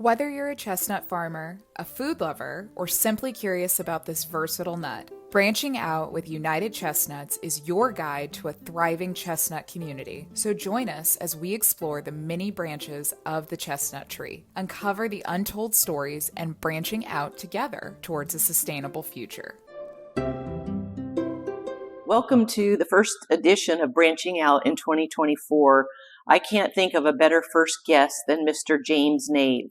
Whether you're a chestnut farmer, a food lover, or simply curious about this versatile nut, branching out with United Chestnuts is your guide to a thriving chestnut community. So join us as we explore the many branches of the chestnut tree, uncover the untold stories, and branching out together towards a sustainable future. Welcome to the first edition of Branching Out in 2024. I can't think of a better first guest than Mr. James Nave.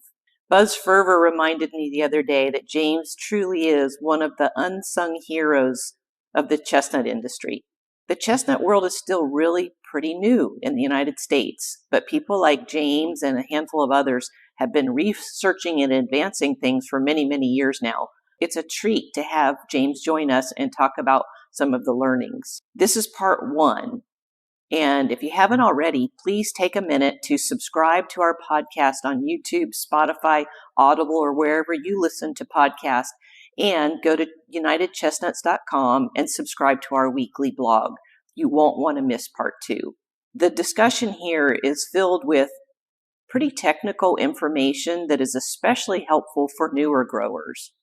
Buzz Ferver reminded me the other day that James truly is one of the unsung heroes of the chestnut industry. The chestnut world is still really pretty new in the United States, but people like James and a handful of others have been researching and advancing things for many, many years now. It's a treat to have James join us and talk about some of the learnings. This is part one. And if you haven't already, please take a minute to subscribe to our podcast on YouTube, Spotify, Audible, or wherever you listen to podcasts. And go to unitedchestnuts.com and subscribe to our weekly blog. You won't want to miss part two. The discussion here is filled with pretty technical information that is especially helpful for newer growers.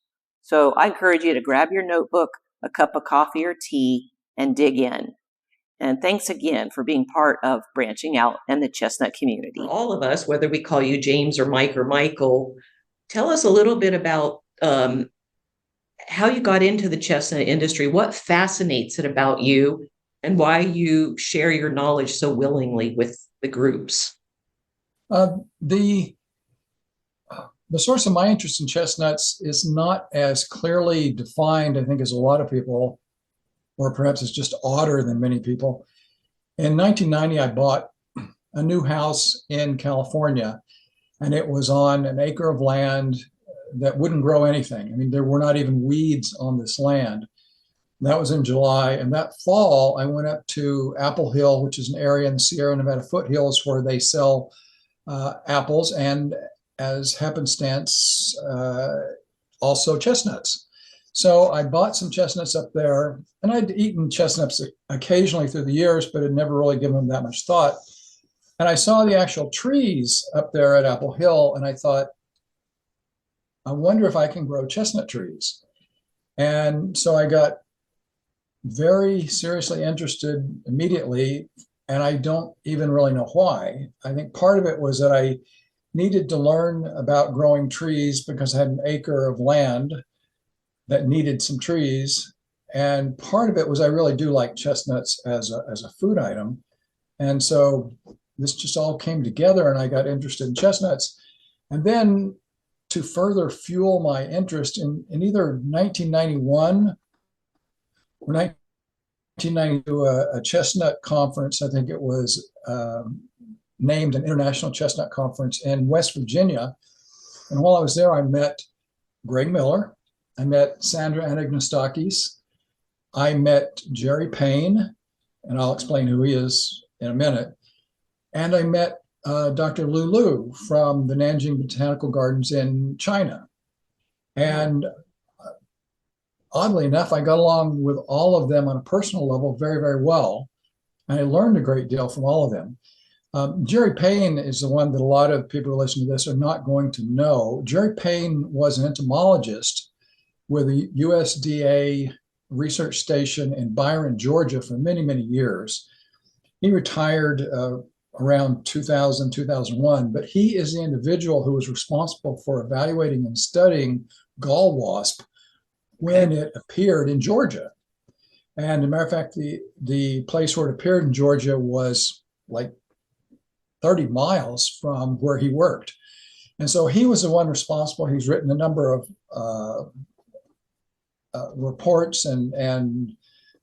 So I encourage you to grab your notebook, a cup of coffee or tea, and dig in. And thanks again for being part of Branching Out and the chestnut community. For all of us, whether we call you James or Mike or Michael, tell us a little bit about how you got into the chestnut industry, what fascinates it about you, and why you share your knowledge so willingly with the groups. The source of my interest in chestnuts is not as clearly defined, I think, as a lot of people, or perhaps it's just odder than many people. In 1990, I bought a new house in California, and it was on an acre of land that wouldn't grow anything. I mean, there were not even weeds on this land. That was in July. And that fall, I went up to Apple Hill, which is an area in the Sierra Nevada foothills where they sell apples and, as happenstance, also chestnuts. So I bought some chestnuts up there, and I'd eaten chestnuts occasionally through the years, but had never really given them that much thought. And I saw the actual trees up there at Apple Hill, and I thought, I wonder if I can grow chestnut trees. And so I got very seriously interested immediately, and I don't even really know why. I think part of it was that I needed to learn about growing trees because I had an acre of land that needed some trees. And part of it was I really do like chestnuts as a food item. And so this just all came together, and I got interested in chestnuts. And then to further fuel my interest in either 1991 or 1992, a chestnut conference, I think it was named an International Chestnut Conference in West Virginia. And while I was there, I met Greg Miller. I met Sandra Anagnostakis. I met Jerry Payne, and I'll explain who he is in a minute. And I met Dr. Lulu from the Nanjing Botanical Gardens in China. And oddly enough, I got along with all of them on a personal level very, very well. And I learned a great deal from all of them. Jerry Payne is the one that a lot of people who listen to this are not going to know. Jerry Payne was an entomologist with the USDA research station in Byron, Georgia for many, many years. He retired around 2000, 2001, but he is the individual who was responsible for evaluating and studying gall wasp when it appeared in Georgia. And as a matter of fact, the place where it appeared in Georgia was like 30 miles from where he worked. And so he was the one responsible. He's written a number of reports and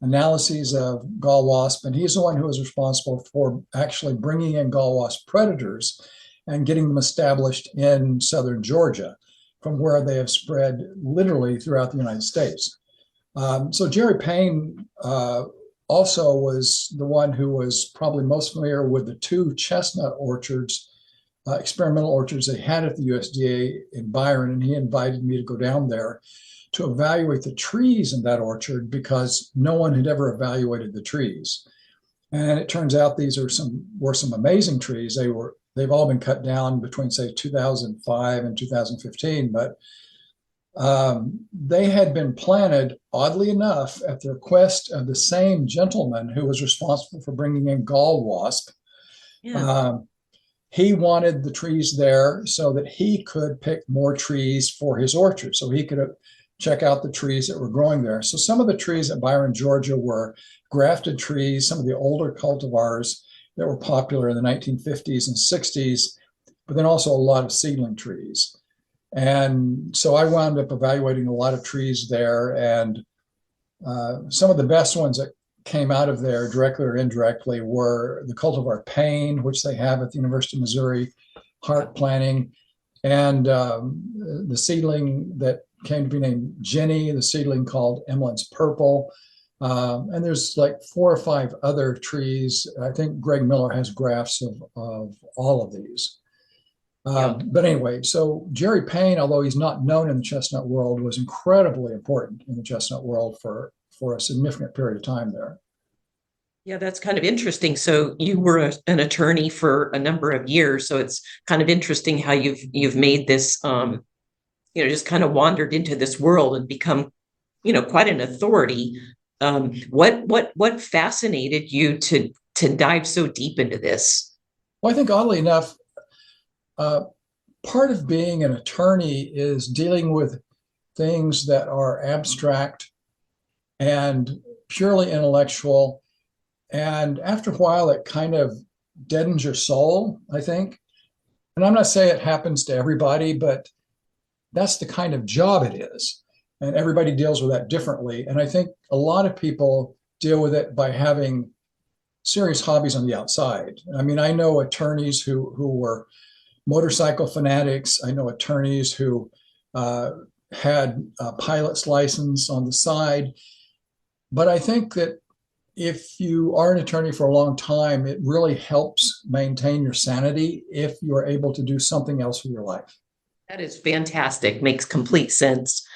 analyses of gall wasp, and he's the one who was responsible for actually bringing in gall wasp predators and getting them established in southern Georgia, from where they have spread literally throughout the United States. So Jerry Payne also was the one who was probably most familiar with the two chestnut orchards, experimental orchards they had at the USDA in Byron, and he invited me to go down there to evaluate the trees in that orchard because no one had ever evaluated the trees. And it turns out these were some amazing trees. they've all been cut down between, say, 2005 and 2015, but they had been planted, oddly enough, at the request of the same gentleman who was responsible for bringing in gall wasp. Yeah. He wanted the trees there so that he could pick more trees for his orchard, so he could check out the trees that were growing there. So some of the trees at Byron, Georgia were grafted trees, some of the older cultivars that were popular in the 1950s and 60s, but then also a lot of seedling trees. And so I wound up evaluating a lot of trees there, and some of the best ones that came out of there, directly or indirectly, were the cultivar Payne, which they have at the University of Missouri, Hart Planting, and the seedling that came to be named Jenny, the seedling called Emmeline's Purple. And there's like 4 or 5 other trees. I think Greg Miller has grafts of all of these. But anyway, so Jerry Payne, although he's not known in the chestnut world, was incredibly important in the chestnut world for a significant period of time there. Yeah, that's kind of interesting. So you were an attorney for a number of years. So it's kind of interesting how you've made this, just kind of wandered into this world and become, quite an authority. What fascinated you to dive so deep into this? Well, I think oddly enough, part of being an attorney is dealing with things that are abstract and purely intellectual. And after a while, it kind of deadens your soul, I think. And I'm not saying it happens to everybody, but that's the kind of job it is. And everybody deals with that differently. And I think a lot of people deal with it by having serious hobbies on the outside. I mean, I know attorneys who were motorcycle fanatics. I know attorneys who had a pilot's license on the side. But I think that if you are an attorney for a long time, it really helps maintain your sanity if you are able to do something else with your life. That is fantastic. Makes complete sense.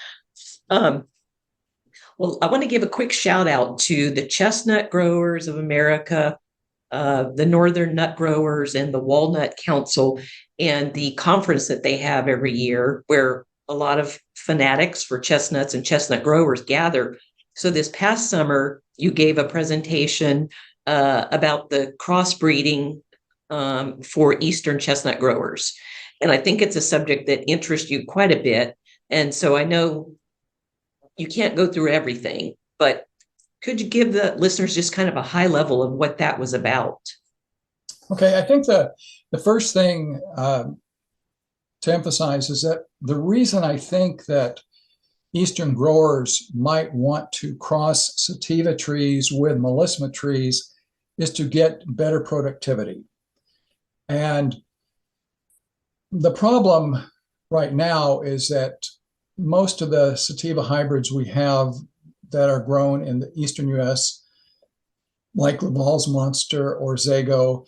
Well, I want to give a quick shout out to the Chestnut Growers of America, the Northern Nut Growers, and the Walnut Council, and the conference that they have every year where a lot of fanatics for chestnuts and chestnut growers gather. So this past summer, you gave a presentation about the crossbreeding for Eastern chestnut growers. And I think it's a subject that interests you quite a bit. And so I know you can't go through everything, but could you give the listeners just kind of a high level of what that was about? Okay, I think the first thing to emphasize is that the reason I think that Eastern growers might want to cross sativa trees with melissima trees is to get better productivity. And the problem right now is that most of the sativa hybrids we have that are grown in the Eastern US, like Laval's Monster or Zago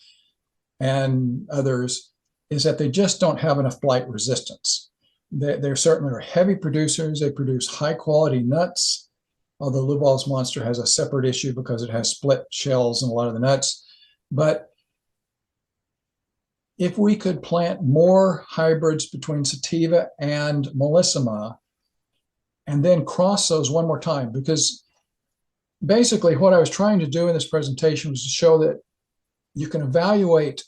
and others, is that they just don't have enough blight resistance. They certainly are heavy producers. They produce high quality nuts, although Laval's Monster has a separate issue because it has split shells in a lot of the nuts. But if we could plant more hybrids between sativa and melissima and then cross those one more time, because basically what I was trying to do in this presentation was to show that you can evaluate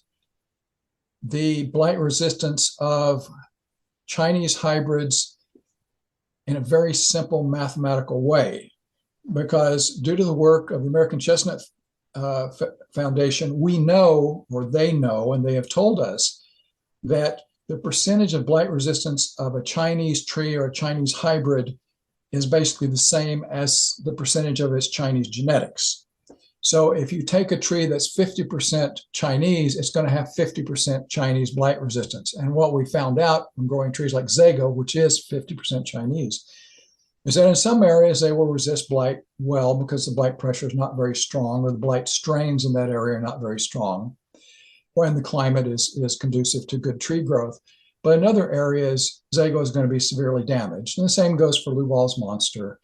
the blight resistance of Chinese hybrids in a very simple mathematical way, because due to the work of the American Chestnut Foundation, we know, or they know, and they have told us that the percentage of blight resistance of a Chinese tree or a Chinese hybrid is basically the same as the percentage of its Chinese genetics. So if you take a tree that's 50% Chinese, it's going to have 50% Chinese blight resistance. And what we found out from growing trees like Zago, which is 50% Chinese, is that in some areas they will resist blight well because the blight pressure is not very strong, or the blight strains in that area are not very strong, or the climate is conducive to good tree growth. But in other areas, Zago is going to be severely damaged. And the same goes for Laval's Monster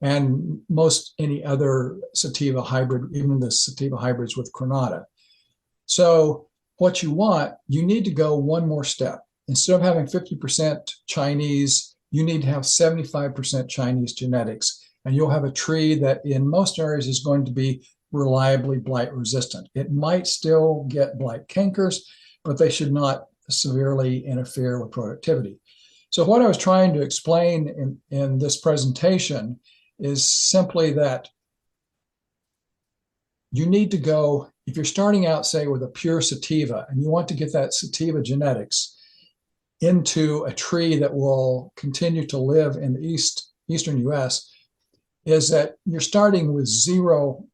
and most any other sativa hybrid, even the sativa hybrids with Cronata. So what you need to go one more step. Instead of having 50% Chinese, you need to have 75% Chinese genetics. And you'll have a tree that in most areas is going to be reliably blight resistant. It might still get blight cankers, but they should not severely interfere with productivity. So what I was trying to explain in this presentation is simply that you need to go, if you're starting out, say, with a pure sativa, and you want to get that sativa genetics into a tree that will continue to live in the eastern US, is that you're starting with zero.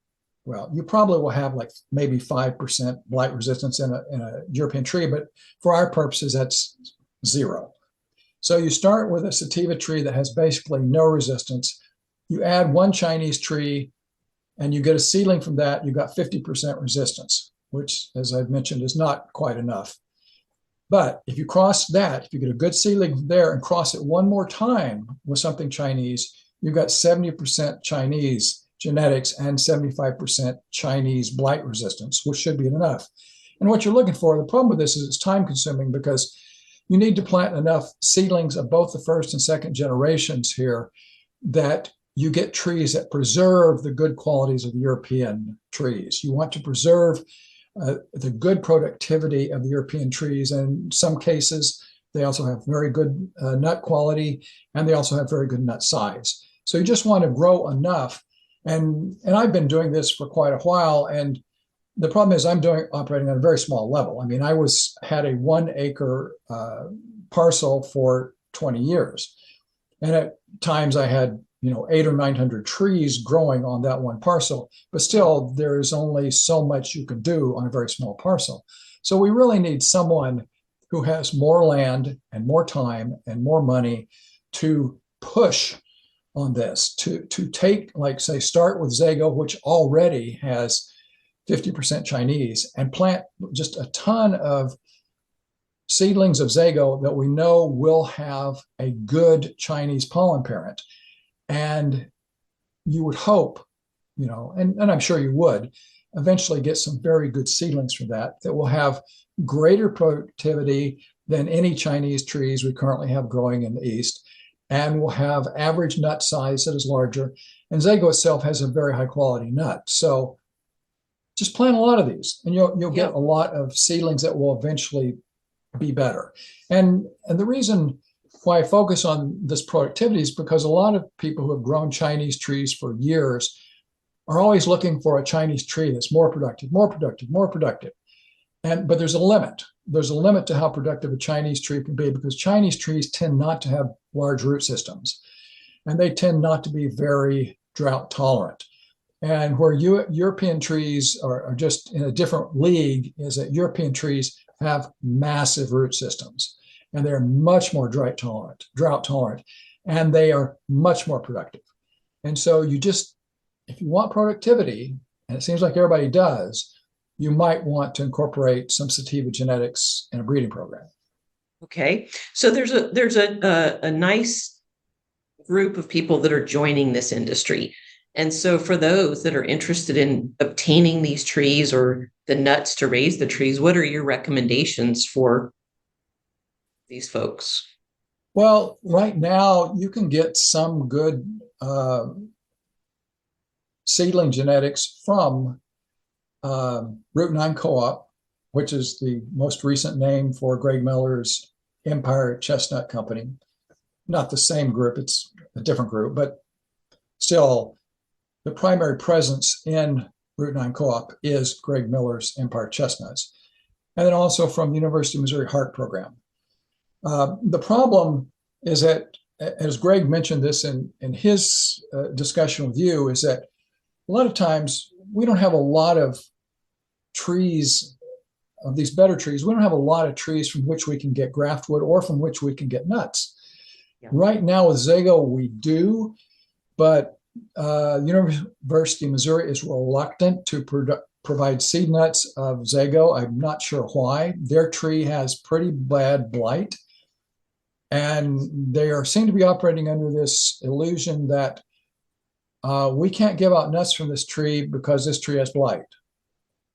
Well, you probably will have like maybe 5% blight resistance in a European tree, but for our purposes, that's zero. So you start with a sativa tree that has basically no resistance. You add one Chinese tree and you get a seedling from that, you've got 50% resistance, which, as I've mentioned, is not quite enough. But if you cross that, if you get a good seedling there and cross it one more time with something Chinese, you've got 70% Chinese genetics and 75% Chinese blight resistance, which should be enough. And what you're looking for, the problem with this is it's time consuming because you need to plant enough seedlings of both the first and second generations here that you get trees that preserve the good qualities of the European trees. You want to preserve the good productivity of the European trees. And in some cases, they also have very good nut quality, and they also have very good nut size. So you just want to grow enough. And I've been doing this for quite a while. And the problem is operating on a very small level. I mean, I had a 1 acre parcel for 20 years. And at times I had 800 or 900 trees growing on that one parcel, but still there is only so much you can do on a very small parcel. So we really need someone who has more land and more time and more money to push on this, to take, like, say, start with Zago, which already has 50% Chinese, and plant just a ton of seedlings of Zago that we know will have a good Chinese pollen parent. And you would hope, and I'm sure you would, eventually get some very good seedlings from that will have greater productivity than any Chinese trees we currently have growing in the East, and will have average nut size that is larger. And Zago itself has a very high quality nut. So just plant a lot of these, and you'll get a lot of seedlings that will eventually be better. And the reason why I focus on this productivity is because a lot of people who have grown Chinese trees for years are always looking for a Chinese tree that's more productive, more productive, more productive. But there's a limit. There's a limit to how productive a Chinese tree can be, because Chinese trees tend not to have large root systems, and they tend not to be very drought tolerant. And where European trees are just in a different league is that European trees have massive root systems, and they're much more drought tolerant, and they are much more productive. And so if you want productivity, and it seems like everybody does, you might want to incorporate some sativa genetics in a breeding program. Okay, so there's a nice group of people that are joining this industry. And so for those that are interested in obtaining these trees or the nuts to raise the trees, what are your recommendations for these folks? Well, right now you can get some good seedling genetics from Route 9 Co-op, which is the most recent name for Greg Miller's Empire Chestnut Company. Not the same group, it's a different group, but still the primary presence in Route 9 Co-op is Greg Miller's Empire Chestnuts. And then also from the University of Missouri Heart Program. The problem is that, as Greg mentioned this in his discussion with you, is that a lot of times we don't have a lot of trees, of these better trees, we don't have a lot of trees from which we can get graft wood or from which we can get nuts. Yeah. Right now with Zago, we do, but University of Missouri is reluctant to provide seed nuts of Zago. I'm not sure why. Their tree has pretty bad blight, and they seem to be operating under this illusion that we can't give out nuts from this tree because this tree has blight.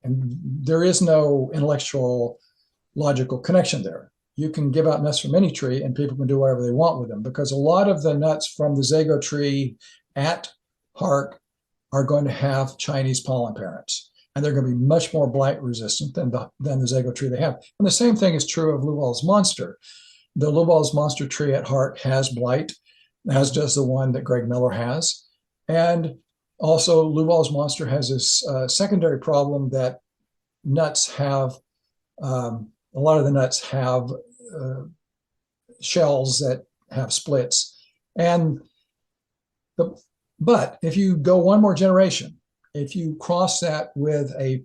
And there is no intellectual logical connection there. You can give out nuts from any tree and people can do whatever they want with them, because a lot of the nuts from the Zago tree at Hark are going to have Chinese pollen parents, and they're going to be much more blight resistant than the Zago tree they have. And the same thing is true of Luval's monster. The Luval's monster tree at Hark has blight, as does the one that Greg Miller has. And also Luval's monster has this secondary problem that nuts have, a lot of the nuts have shells that have splits. But if you go one more generation, if you cross that with a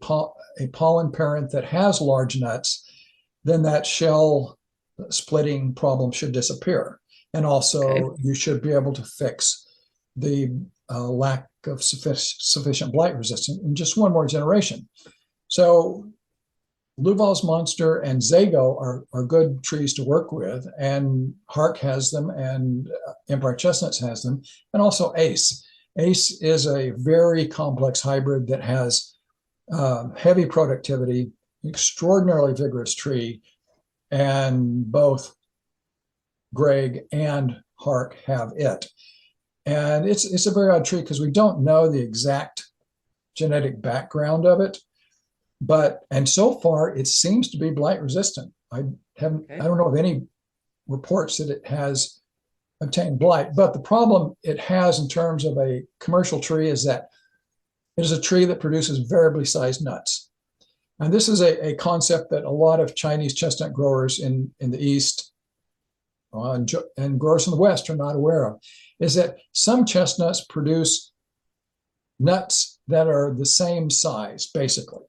pollen parent that has large nuts, then that shell splitting problem should disappear. And also you should be able to fix the lack of sufficient blight resistance in just one more generation. So Luval's monster and Zago are good trees to work with, and Hark has them, and Empire Chestnuts has them, and also Ace. Ace is a very complex hybrid that has heavy productivity, extraordinarily vigorous tree, and both Greg and Hark have it. And it's a very odd tree because we don't know the exact genetic background of it. And so far it seems to be blight resistant. I don't know of any reports that it has obtained blight, but the problem it has in terms of a commercial tree is that it is a tree that produces variably sized nuts. And this is a concept that a lot of Chinese chestnut growers in the East and growers in the West are not aware of, is that some chestnuts produce nuts that are the same size, basically.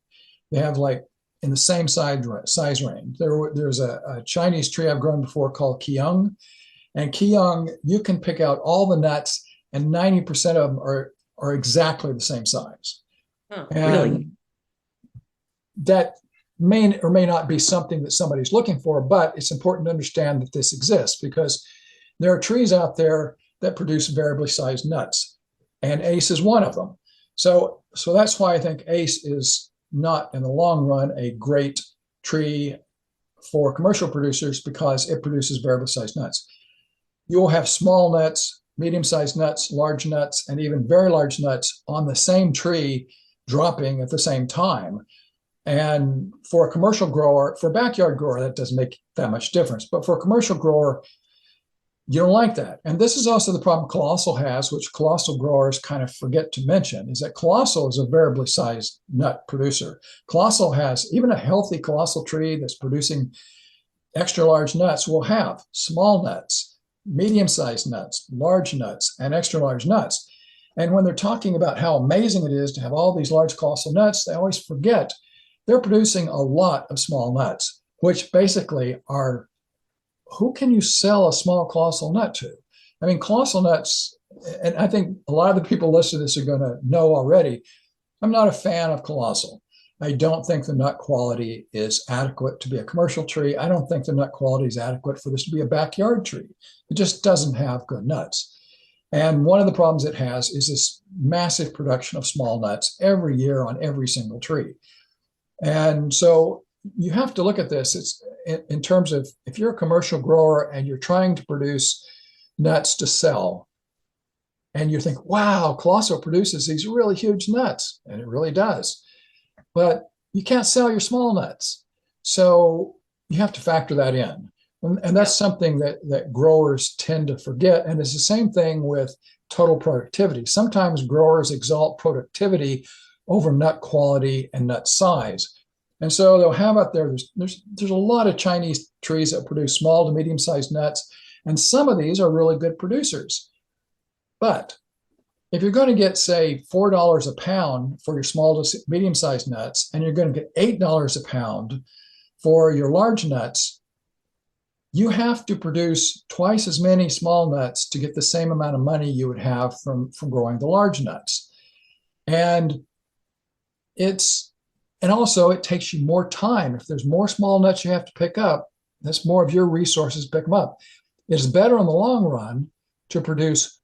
They have like in the same size range. There's a Chinese tree I've grown before called Keung. And Keung, you can pick out all the nuts and 90% of them are exactly the same size. Huh, and really? That may or may not be something that somebody's looking for, but it's important to understand that this exists because there are trees out there that produce variably sized nuts, and Ace is one of them. So that's why I think Ace is not in the long run a great tree for commercial producers, because it produces variable sized nuts. You will have small nuts, medium-sized nuts, large nuts, and even very large nuts on the same tree dropping at the same time. And for a commercial grower, for a backyard grower, that doesn't make that much difference. But for a commercial grower, you don't like that. And this is also the problem Colossal has, which Colossal growers kind of forget to mention, is that Colossal is a variably sized nut producer. Colossal has, even a healthy Colossal tree that's producing extra large nuts will have small nuts, medium-sized nuts, large nuts, and extra large nuts. And when they're talking about how amazing it is to have all these large Colossal nuts, they always forget they're producing a lot of small nuts, which basically are, who can you sell a small Colossal nut to? I mean, Colossal nuts, and I think a lot of the people listening to this are going to know already, I'm not a fan of Colossal. I don't think the nut quality is adequate to be a commercial tree. I don't think the nut quality is adequate for this to be a backyard tree. It just doesn't have good nuts. And one of the problems it has is this massive production of small nuts every year on every single tree. And so you have to look at this. It's in terms of, if you're a commercial grower and you're trying to produce nuts to sell, and you think, wow, Colossal produces these really huge nuts, and it really does, but you can't sell your small nuts. So you have to factor that in. And that's something that growers tend to forget. And it's the same thing with total productivity. Sometimes growers exalt productivity over nut quality and nut size. And so they'll have out there's a lot of Chinese trees that produce small to medium-sized nuts, and some of these are really good producers. But if you're going to get, say, $4 a pound for your small to medium-sized nuts, and you're going to get $8 a pound for your large nuts, you have to produce twice as many small nuts to get the same amount of money you would have from growing the large nuts. And also it takes you more time. If there's more small nuts you have to pick up, that's more of your resources to pick them up. It's better in the long run to produce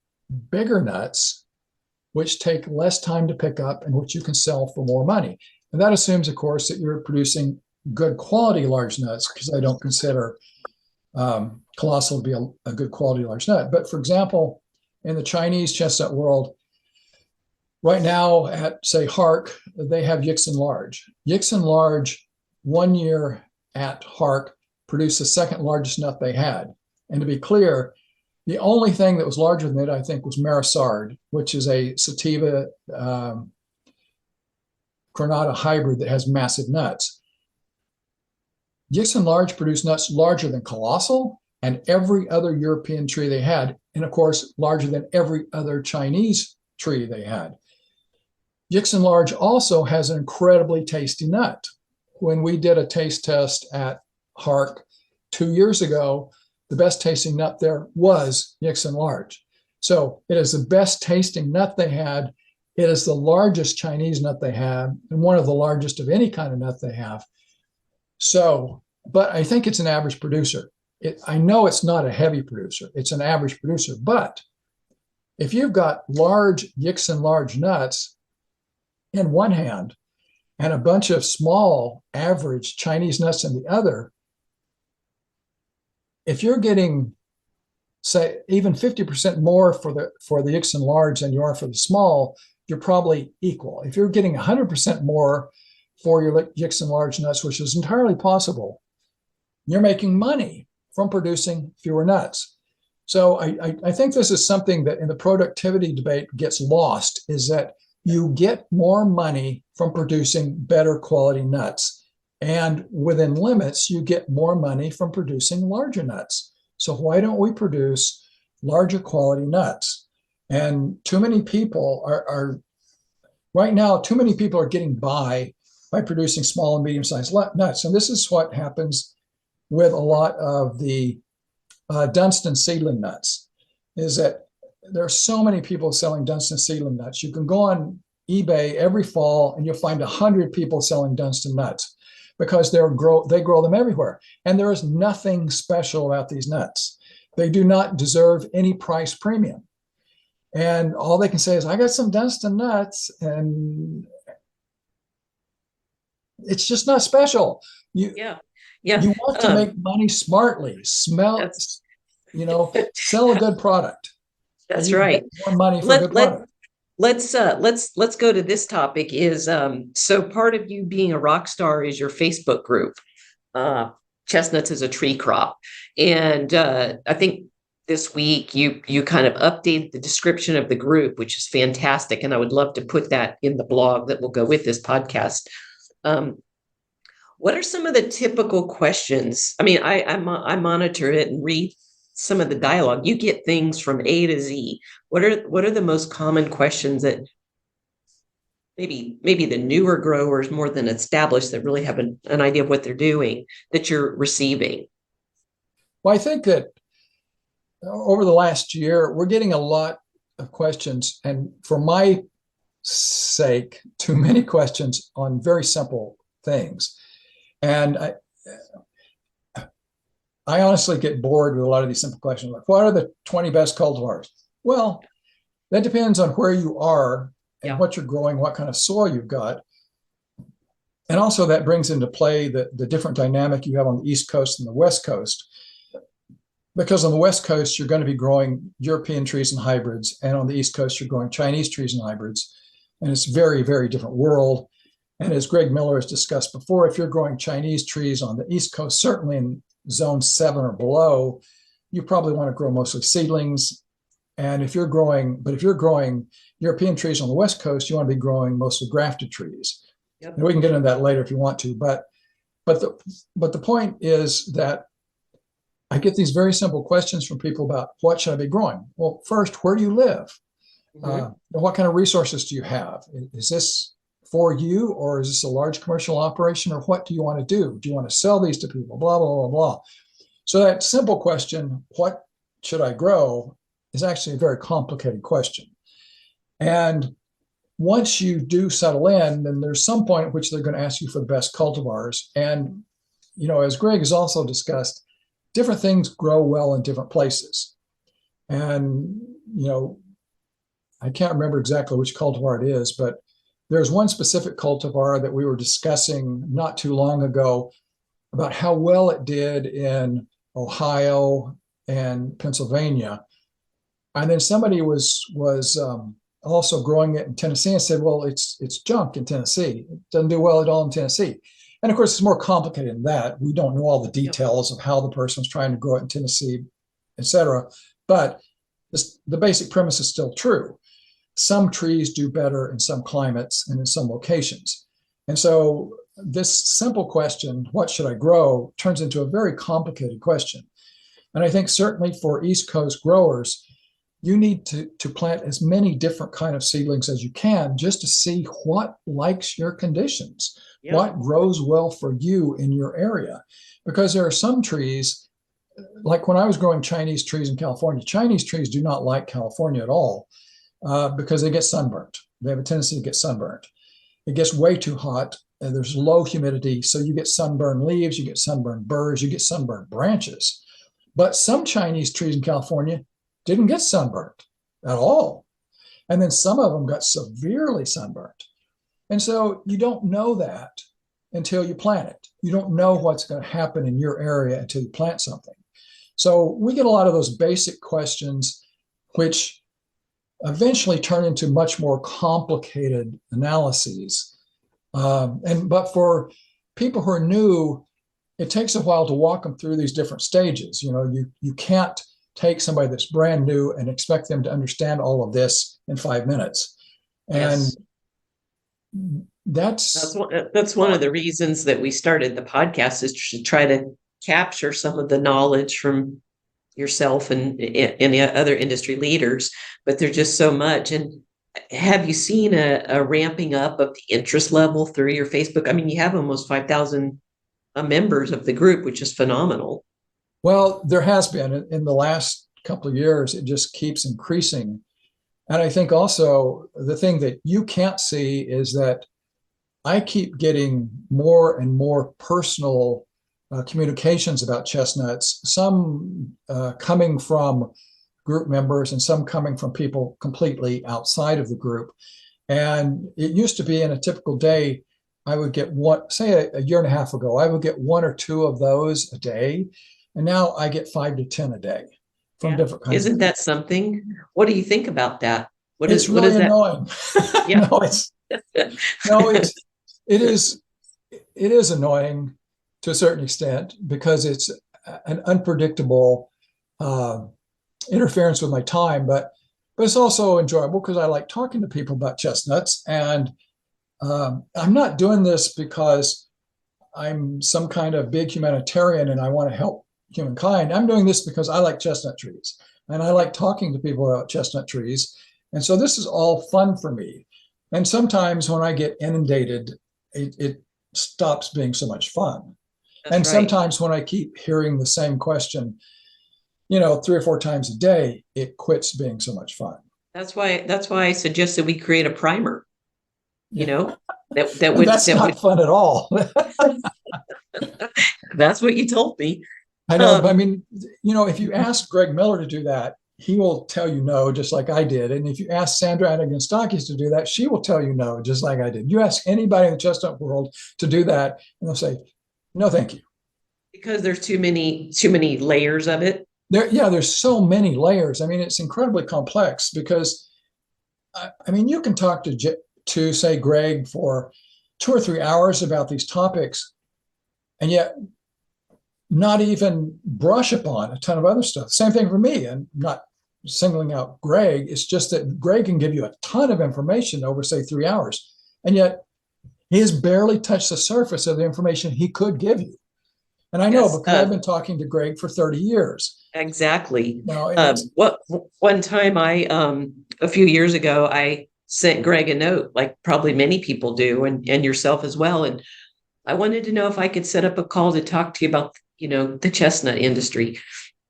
bigger nuts, which take less time to pick up and which you can sell for more money. And that assumes, of course, that you're producing good quality large nuts, because I don't consider colossal to be a good quality large nut. But for example, in the Chinese chestnut world, right now at, say, Hark, they have Yixin Large. Yixin Large, 1 year at Hark, produced the second largest nut they had. And to be clear, the only thing that was larger than it, I think, was Marisard, which is a sativa Granada hybrid that has massive nuts. Yixin Large produced nuts larger than Colossal and every other European tree they had, and of course, larger than every other Chinese tree they had. Yixin Large also has an incredibly tasty nut. When we did a taste test at Hark 2 years ago, the best tasting nut there was Yixin Large. So it is the best tasting nut they had. It is the largest Chinese nut they have, and one of the largest of any kind of nut they have. So, but I think it's an average producer. I know it's not a heavy producer. It's an average producer. But if you've got large Yixin Large nuts in one hand and a bunch of small average Chinese nuts in the other, if you're getting, say, even 50% more for the Yixin Large than you are for the small, you're probably equal. If you're getting 100% more for your Yixin Large nuts, which is entirely possible, you're making money from producing fewer nuts. So I think this is something that in the productivity debate gets lost, is that you get more money from producing better quality nuts. And within limits, you get more money from producing larger nuts. So why don't we produce larger quality nuts? And too many people are right now, too many people are getting by producing small and medium-sized nuts. And this is what happens with a lot of the Dunstan seedling nuts, is that there are so many people selling Dunstan seedling nuts. You can go on eBay every fall and you'll find 100 people selling Dunstan nuts, because they grow them everywhere. And there is nothing special about these nuts. They do not deserve any price premium. And all they can say is, I got some Dunstan nuts, and it's just not special. You want to make money smartly, sell a good product. That's right. More money for a good product. Let's go to this topic. Is so part of you being a rock star is your Facebook group. Chestnuts is a tree crop, and I think this week you kind of updated the description of the group, which is fantastic, and I would love to put that in the blog that will go with this podcast. What are some of the typical questions? I mean, I monitor it and read some of the dialogue. You get things from A to Z. What are the most common questions that maybe the newer growers more than established that really have an idea of what they're doing that you're receiving? Well, I think that over the last year, we're getting a lot of questions, and for my sake, too many questions on very simple things. And I honestly get bored with a lot of these simple questions, like, what are the 20 best cultivars? Well, that depends on where you are and what you're growing, what kind of soil you've got. And also that brings into play the different dynamic you have on the East Coast and the West Coast. Because on the West Coast, you're going to be growing European trees and hybrids, and on the East Coast, you're growing Chinese trees and hybrids. And it's a very, very different world. And as Greg Miller has discussed before, if you're growing Chinese trees on the East Coast, certainly in zone 7 or below, you probably want to grow mostly seedlings. And if you're growing European trees on the West Coast, you want to be growing mostly grafted trees. Yep. And we can get into that later if you want to. But the point is that I get these very simple questions from people about, what should I be growing? Well, first, where do you live? Mm-hmm. What kind of resources do you have? Is this for you, or is this a large commercial operation, or what do you want to do? Do you want to sell these to people? Blah, blah, blah, blah. So that simple question, what should I grow, is actually a very complicated question. And once you do settle in, then there's some point at which they're going to ask you for the best cultivars. And, as Greg has also discussed, different things grow well in different places. And, I can't remember exactly which cultivar it is, but there's one specific cultivar that we were discussing not too long ago about how well it did in Ohio and Pennsylvania. And then somebody was also growing it in Tennessee and said, well, it's junk in Tennessee. It doesn't do well at all in Tennessee. And of course, it's more complicated than that. We don't know all the details of how the person was trying to grow it in Tennessee, et cetera. But the basic premise is still true. Some trees do better in some climates and in some locations. And so this simple question, what should I grow, turns into a very complicated question. And I think certainly for East Coast growers, you need to plant as many different kind of seedlings as you can just to see what likes your conditions, what grows well for you in your area. Because there are some trees, like when I was growing Chinese trees in California, Chinese trees do not like California at all because they get sunburnt. They have a tendency to get sunburnt. It gets way too hot and there's low humidity. So you get sunburned leaves, you get sunburned burrs, you get sunburned branches. But some Chinese trees in California didn't get sunburnt at all. And then some of them got severely sunburnt. And so you don't know that until you plant it. You don't know what's going to happen in your area until you plant something. So we get a lot of those basic questions, which eventually turn into much more complicated analyses. But for people who are new, it takes a while to walk them through these different stages. You can't take somebody that's brand new and expect them to understand all of this in 5 minutes. And that's one of the reasons that we started the podcast, is to try to capture some of the knowledge from yourself and any other industry leaders, but there's just so much. And have you seen a ramping up of the interest level through your Facebook? I mean, you have almost 5,000 members of the group, which is phenomenal. Well, there has been in the last couple of years, it just keeps increasing. And I think also the thing that you can't see is that I keep getting more and more personal communications about chestnuts, some coming from group members and some coming from people completely outside of the group. And it used to be in a typical day, I would get one, say a year and a half ago, I would get 1 or 2 of those a day. And now I get 5 to 10 a day from different kinds. Isn't that something? What do you think about that? It's really annoying. Yeah. It is annoying to a certain extent because it's an unpredictable interference with my time, but it's also enjoyable because I like talking to people about chestnuts. And I'm not doing this because I'm some kind of big humanitarian and I want to help humankind. I'm doing this because I like chestnut trees and I like talking to people about chestnut trees. And so this is all fun for me. And sometimes when I get inundated, it stops being so much fun. That's and right. Sometimes when I keep hearing the same question, 3 or 4 times a day, it quits being so much fun. That's why I suggested we create a primer. That's not fun at all. That's what you told me. I know. I mean, if you ask Greg Miller to do that, he will tell you no, just like I did. And if you ask Sandra Anagonskakis to do that, she will tell you no, just like I did. You ask anybody in the chestnut world to do that, and they'll say, no, thank you. Because there's too many layers of it. There's so many layers. I mean, it's incredibly complex because, you can talk to say Greg for 2 or 3 hours about these topics, and yet not even brush upon a ton of other stuff. Same thing for me, and not singling out Greg. It's just that Greg can give you a ton of information over, say, 3 hours, and yet he has barely touched the surface of the information he could give you. And I know because I've been talking to Greg for 30 years. Exactly. One time a few years ago, I sent Greg a note, like probably many people do, and yourself as well. And I wanted to know if I could set up a call to talk to you about, the chestnut industry.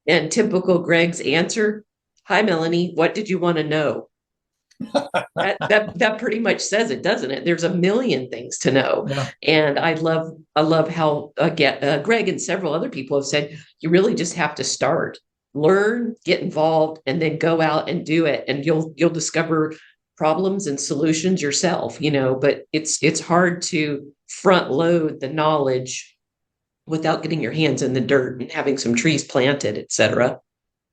And typical Greg's answer, "Hi, Melanie, what did you want to know?" that pretty much says it, doesn't it? There's a million things to know. Yeah. And I love how Greg and several other people have said, you really just have to start, learn, get involved, and then go out and do it. And you'll discover problems and solutions yourself, but it's hard to front load the knowledge without getting your hands in the dirt and having some trees planted, et cetera.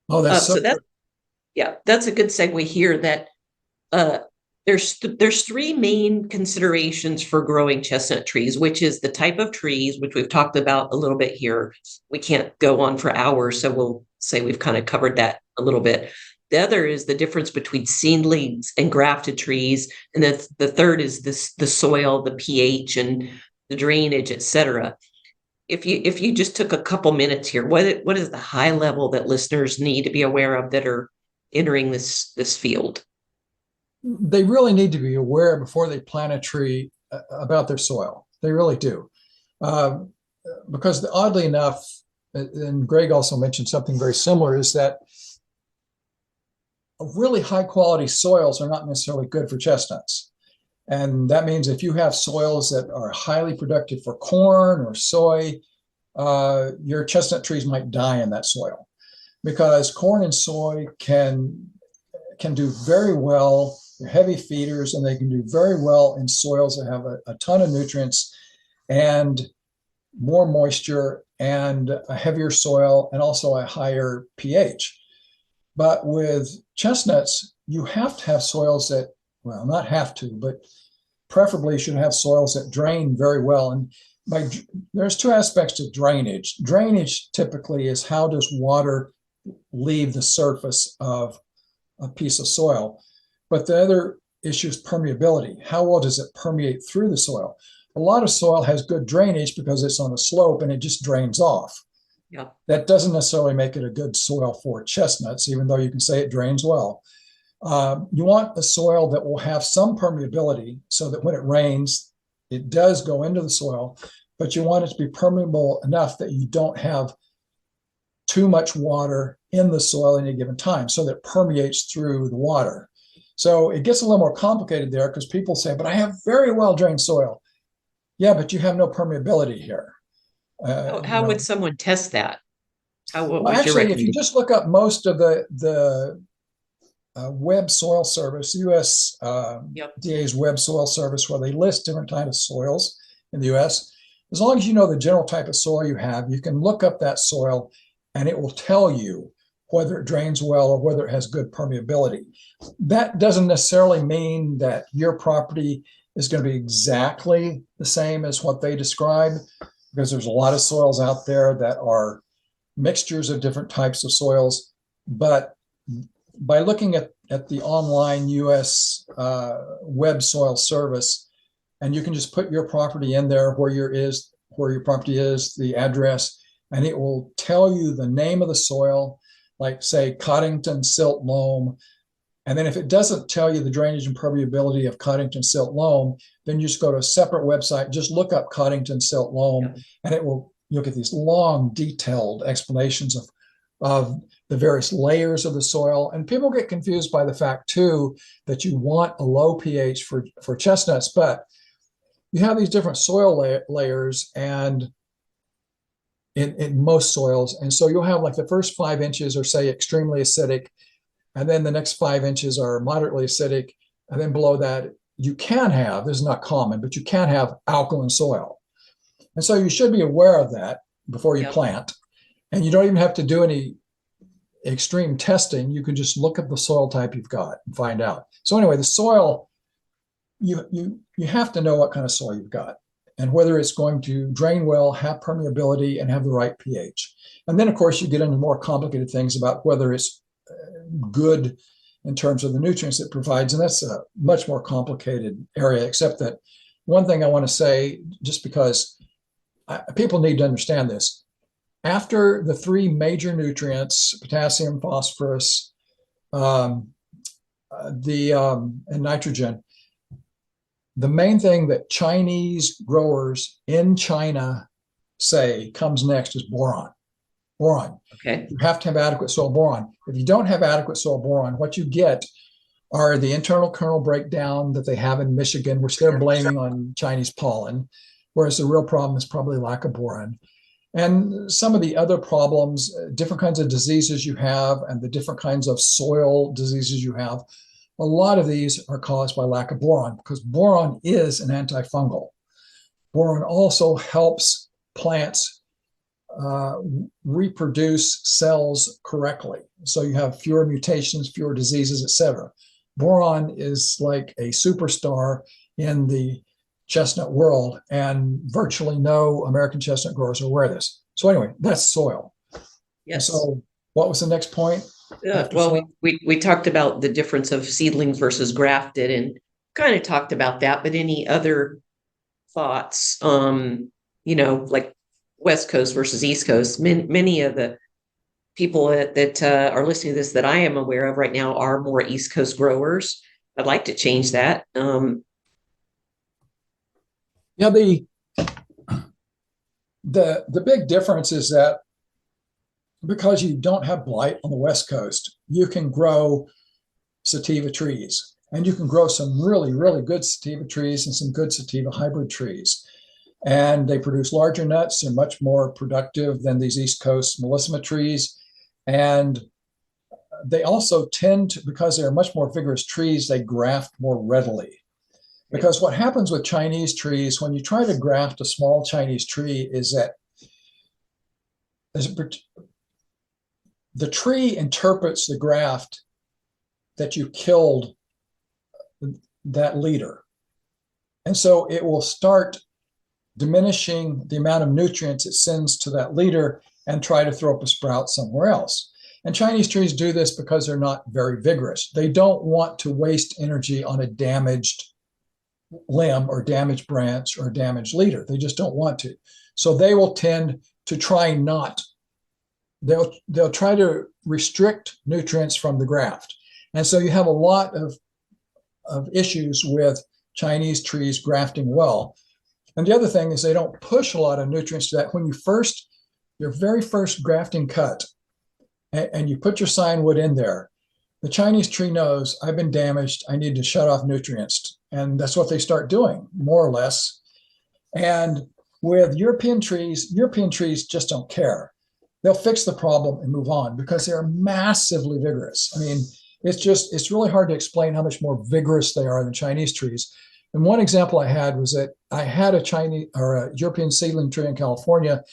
Oh, that's so So that's, true. yeah, that's a good segue here that uh, there's three main considerations for growing chestnut trees, which is the type of trees, which we've talked about a little bit here. We can't go on for hours, so we'll say we've kind of covered that a little bit. The other is the difference between seedlings and grafted trees, and the third is the soil, the pH, and the drainage, et cetera. If you just took a couple minutes here, what is the high level that listeners need to be aware of that are entering this field? They really need to be aware before they plant a tree about their soil. They really do. Uh, because oddly enough, and Greg also mentioned something very similar, is that really high quality soils are not necessarily good for chestnuts. And that means if you have soils that are highly productive for corn or soy, your chestnut trees might die in that soil, because corn and soy can do very well. They're heavy feeders, and they can do very well in soils that have a ton of nutrients and more moisture and a heavier soil and also a higher pH. But with chestnuts, you have to have soils that, well, not have to, but preferably should have soils that drain very well. And there's two aspects to drainage. Drainage typically is how does water leave the surface of a piece of soil. But the other issue is permeability. How well does it permeate through the soil? A lot of soil has good drainage because it's on a slope and it just drains off. Yeah. That doesn't necessarily make it a good soil for chestnuts, even though you can say it drains well. You want a soil that will have some permeability so that when it rains, it does go into the soil, but you want it to be permeable enough that you don't have too much water in the soil at any given time so that it permeates through the water. So it gets a little more complicated there because people say, but I have very well drained soil. Yeah, but you have no permeability here. How would someone test that? What Well, was your actually, if you recommendation? just look up most of the Web Soil Service, US Yep. DA's Web Soil Service, where they list different types of soils in the US, as long as you know the general type of soil you have, you can look up that soil and it will tell you whether it drains well or whether it has good permeability. That doesn't necessarily mean that your property is going to be exactly the same as what they describe, because there's a lot of soils out there that are mixtures of different types of soils. But by looking at the online US Web Soil Service, and you can just put your property in there where your property is, the address, and it will tell you the name of the soil, like say Coddington Silt Loam. And then if it doesn't tell you the drainage and permeability of Coddington Silt Loam, then you just go to a separate website, just look up Coddington Silt Loam, and you'll get these long, detailed explanations of the various layers of the soil. And people get confused by the fact too that you want a low pH for chestnuts, but you have these different soil layers and in most soils. And so you'll have like the first 5 inches are say extremely acidic, and then the next 5 inches are moderately acidic. And then below that, you can have, this is not common, but you can have alkaline soil. And so you should be aware of that before you plant. And you don't even have to do any extreme testing. You can just look at the soil type you've got and find out. So anyway, the soil, you have to know what kind of soil you've got and whether it's going to drain well, have permeability, and have the right pH. And then, of course, you get into more complicated things about whether it's good in terms of the nutrients it provides. And that's a much more complicated area, except that one thing I want to say, just because people need to understand this. After the 3 major nutrients, potassium, phosphorus, and nitrogen, the main thing that Chinese growers in China say comes next is boron. Boron. Okay. You have to have adequate soil boron. If you don't have adequate soil boron, what you get are the internal kernel breakdown that they have in Michigan, which they're blaming on Chinese pollen, whereas the real problem is probably lack of boron. And some of the other problems, different kinds of diseases you have, and the different kinds of soil diseases you have, a lot of these are caused by lack of boron, because boron is an antifungal. Boron also helps plants reproduce cells correctly. So you have fewer mutations, fewer diseases, etc. Boron is like a superstar in the chestnut world, and virtually no American chestnut growers are aware of this. So anyway, that's soil. Yes. So what was the next point? Well, we talked about the difference of seedlings versus grafted and kind of talked about that, but any other thoughts, like West Coast versus East Coast? Many of the people that are listening to this that I am aware of right now are more East Coast growers. I'd like to change that. Yeah, the big difference is that because you don't have blight on the West Coast, you can grow sativa trees, and you can grow some really, really good sativa trees and some good sativa hybrid trees. And they produce larger nuts. They're much more productive than these East Coast Melissima trees. And they also tend to, because they're much more vigorous trees, they graft more readily. Because what happens with Chinese trees, when you try to graft a small Chinese tree, is that the tree interprets the graft that you killed that leader. And so it will start diminishing the amount of nutrients it sends to that leader and try to throw up a sprout somewhere else. And Chinese trees do this because they're not very vigorous. They don't want to waste energy on a damaged limb or damaged branch or damaged leader. They just don't want to. So they will tend to try not. They'll try to restrict nutrients from the graft. And so you have a lot of issues with Chinese trees grafting well. And the other thing is they don't push a lot of nutrients to that. When your very first grafting cut, and you put your signwood in there, the Chinese tree knows I've been damaged. I need to shut off nutrients. And that's what they start doing, more or less. And with European trees just don't care. They'll fix the problem and move on because they're massively vigorous. I mean, it's really hard to explain how much more vigorous they are than Chinese trees. And one example I had was that I had a European seedling tree in California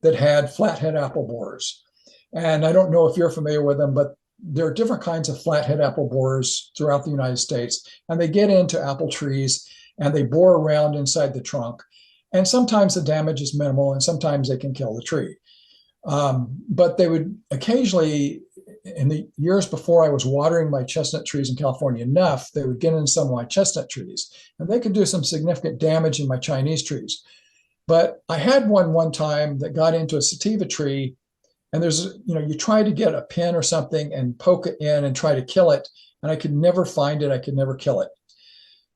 that had flathead apple borers. And I don't know if you're familiar with them, but there are different kinds of flathead apple borers throughout the United States. And they get into apple trees and they bore around inside the trunk. And sometimes the damage is minimal and sometimes they can kill the tree. But they would occasionally, in the years before I was watering my chestnut trees in California enough, they would get in some of my chestnut trees, and they could do some significant damage in my Chinese trees. But I had one time that got into a sativa tree, and you try to get a pin or something and poke it in and try to kill it, and I could never find it. I could never kill it.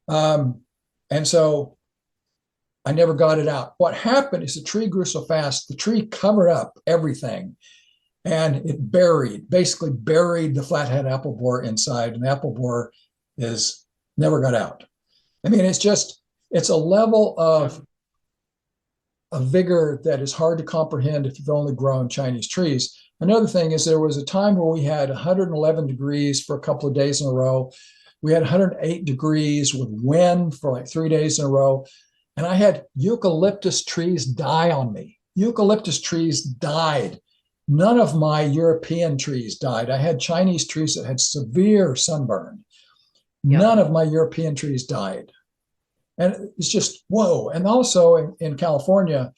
And so I never got it out. What happened is the tree grew so fast, the tree covered up everything, and it basically buried the flathead apple borer inside, and the apple borer never got out. I mean, it's a level of vigor that is hard to comprehend if you've only grown Chinese trees. Another thing is there was a time where we had 111 degrees for a couple of days in a row. We had 108 degrees with wind for like 3 days in a row. And I had eucalyptus trees die on me. Eucalyptus trees died. None of my European trees died. I had Chinese trees that had severe sunburn. Yeah. None of my European trees died. And it's just, whoa. And also in California,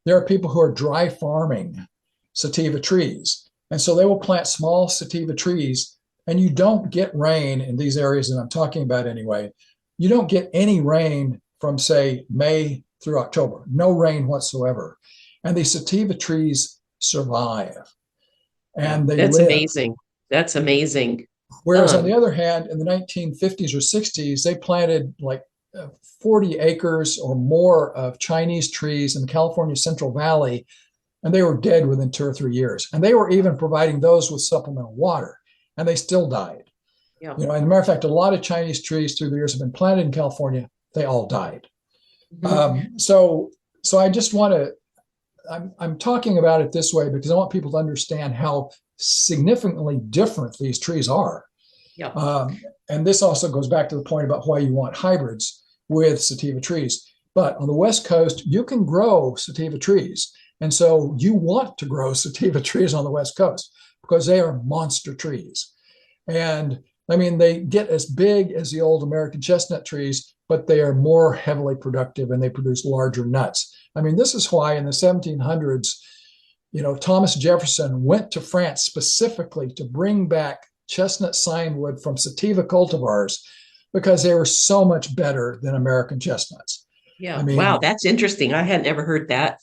there are people who are dry farming sativa trees. And so they will plant small sativa trees, and you don't get rain in these areas that I'm talking about anyway. You don't get any rain from, say, May through October. No rain whatsoever. And these sativa trees survive. And they That's live. amazing. That's amazing. Whereas on the other hand, in the 1950s or 60s, they planted like 40 acres or more of Chinese trees in the California Central Valley, and they were dead within 2 or 3 years. And they were even providing those with supplemental water, and they still died. Yeah. As a matter of fact, a lot of Chinese trees through the years have been planted in California. They all died. Mm-hmm. So I just want to, I'm talking about it this way because I want people to understand how significantly different these trees are. Yeah. And this also goes back to the point about why you want hybrids with sativa trees. But on the West Coast, you can grow sativa trees. And so you want to grow sativa trees on the West Coast because they are monster trees. And I mean, they get as big as the old American chestnut trees, but they are more heavily productive and they produce larger nuts. I mean, this is why in the 1700s, Thomas Jefferson went to France specifically to bring back chestnut signwood from sativa cultivars because they were so much better than American chestnuts. Yeah. I mean, Wow, that's interesting. I had never heard that.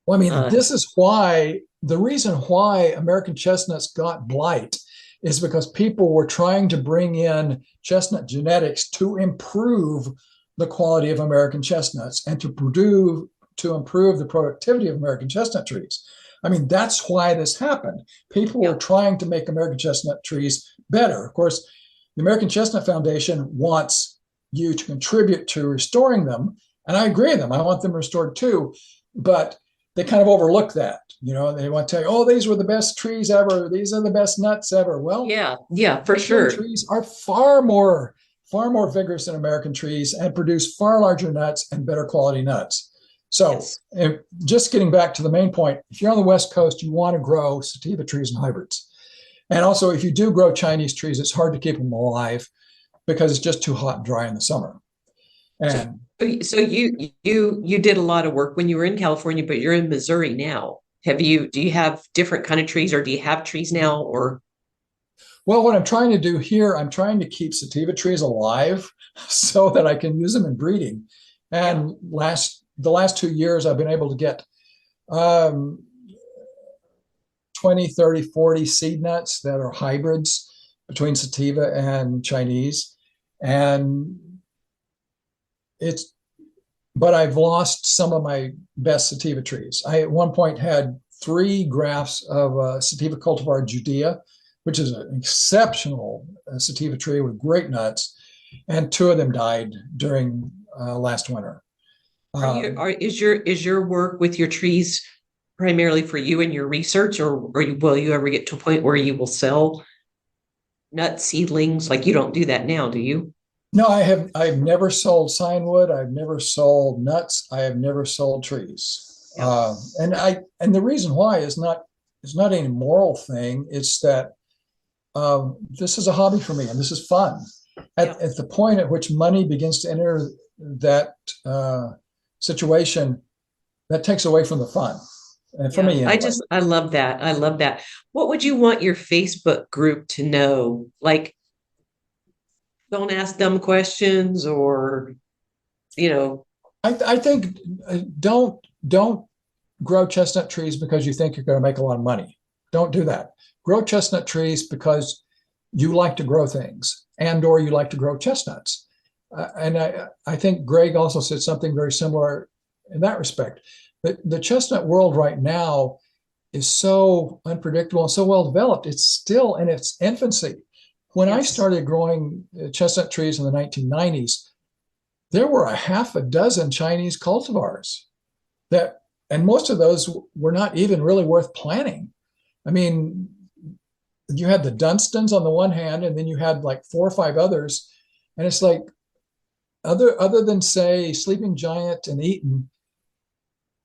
well, I mean, Uh, this is why the reason why American chestnuts got blight is because people were trying to bring in chestnut genetics to improve the quality of American chestnuts and to improve the productivity of American chestnut trees. I mean, that's why this happened. People yeah. were trying to make American chestnut trees better. Of course, the American Chestnut Foundation wants you to contribute to restoring them. And I agree with them. I want them restored too. But they kind of overlook that. They want to tell you, oh, these were the best trees ever. These are the best nuts ever. Well, Yeah. Yeah, for European sure. trees are far more vigorous than American trees and produce far larger nuts and better quality nuts. So, Yes. just getting back to the main point, if you're on the West Coast, you want to grow sativa trees and hybrids. And also, if you do grow Chinese trees, it's hard to keep them alive because it's just too hot and dry in the summer. So, And so you did a lot of work when you were in California, but you're in Missouri now. Do you have different kind of trees, or do you have trees now, or? well, what I'm trying to do here, I'm trying to keep sativa trees alive so that I can use them in breeding. And the last 2 years, I've been able to get um, 20, 30, 40 seed nuts that are hybrids between sativa and Chinese. And it's, but I've lost some of my best sativa trees. I at one point had 3 grafts of sativa cultivar Judea, which is an exceptional sativa tree with great nuts, and 2 of them died during last winter. Is your work with your trees primarily for you and your research, or will you ever get to a point where you will sell nut seedlings? Like, you don't do that now, do you? No, I've never sold signwood. I've never sold nuts. I have never sold trees. Yeah. And the reason why is not any moral thing. It's that this is a hobby for me and this is fun. At the point at which money begins to enter that situation, that takes away from the fun. And for me, anyway. I love that. I love that. What would you want your Facebook group to know? Like, don't ask dumb questions, or, I think don't grow chestnut trees because you think you're going to make a lot of money. Don't do that. Grow chestnut trees because you like to grow things or you like to grow chestnuts. And I think Greg also said something very similar in that respect. The chestnut world right now is so unpredictable and so well developed. It's still in its infancy. When I started growing chestnut trees in the 1990s, there were a half a dozen Chinese cultivars and most of those were not even really worth planting. I mean, you had the Dunstans on the one hand, and then you had like 4 or 5 others. And it's like, other than say Sleeping Giant and Eaton,